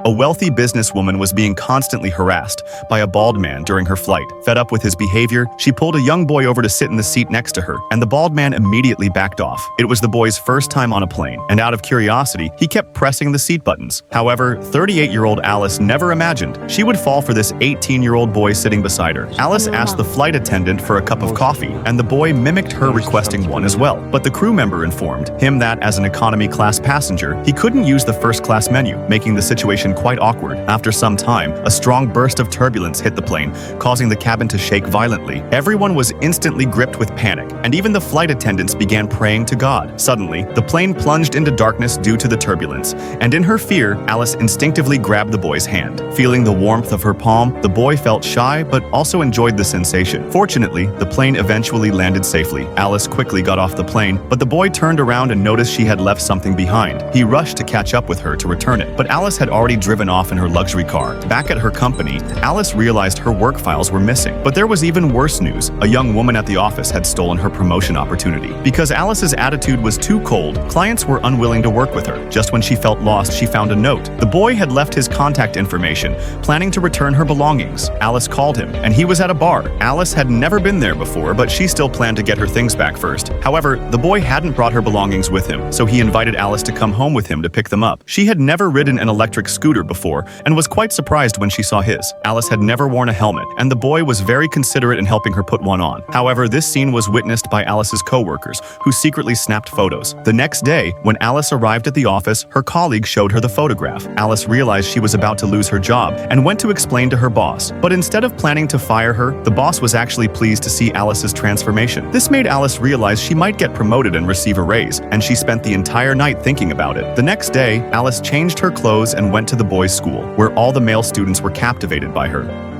A wealthy businesswoman was being constantly harassed by a bald man during her flight. Fed up with his behavior, she pulled a young boy over to sit in the seat next to her, and the bald man immediately backed off. It was the boy's first time on a plane, and out of curiosity, he kept pressing the seat buttons. However, 38-year-old Alice never imagined she would fall for this 18-year-old boy sitting beside her. Alice asked the flight attendant for a cup of coffee, and the boy mimicked her requesting one as well. But the crew member informed him that as an economy class passenger, he couldn't use the first class menu, making the situation quite awkward. After some time, a strong burst of turbulence hit the plane, causing the cabin to shake violently. Everyone was instantly gripped with panic, and even the flight attendants began praying to God. Suddenly, the plane plunged into darkness due to the turbulence, and in her fear, Alice instinctively grabbed the boy's hand. Feeling the warmth of her palm, the boy felt shy but also enjoyed the sensation. Fortunately, the plane eventually landed safely. Alice quickly got off the plane, but the boy turned around and noticed she had left something behind. He rushed to catch up with her to return it, but Alice had already driven off in her luxury car. Back at her company, Alice realized her work files were missing. But there was even worse news. A young woman at the office had stolen her promotion opportunity. Because Alice's attitude was too cold, clients were unwilling to work with her. Just when she felt lost, she found a note. The boy had left his contact information, planning to return her belongings. Alice called him, and he was at a bar. Alice had never been there before, but she still planned to get her things back first. However, the boy hadn't brought her belongings with him, so he invited Alice to come home with him to pick them up. She had never ridden an electric scooter before and was quite surprised when she saw his. Alice had never worn a helmet, and the boy was very considerate in helping her put one on. However, this scene was witnessed by Alice's co-workers, who secretly snapped photos. The next day, when Alice arrived at the office, her colleague showed her the photograph. Alice realized she was about to lose her job and went to explain to her boss. But instead of planning to fire her, the boss was actually pleased to see Alice's transformation. This made Alice realize she might get promoted and receive a raise, and she spent the entire night thinking about it. The next day, Alice changed her clothes and went to the boys' school, where all the male students were captivated by her.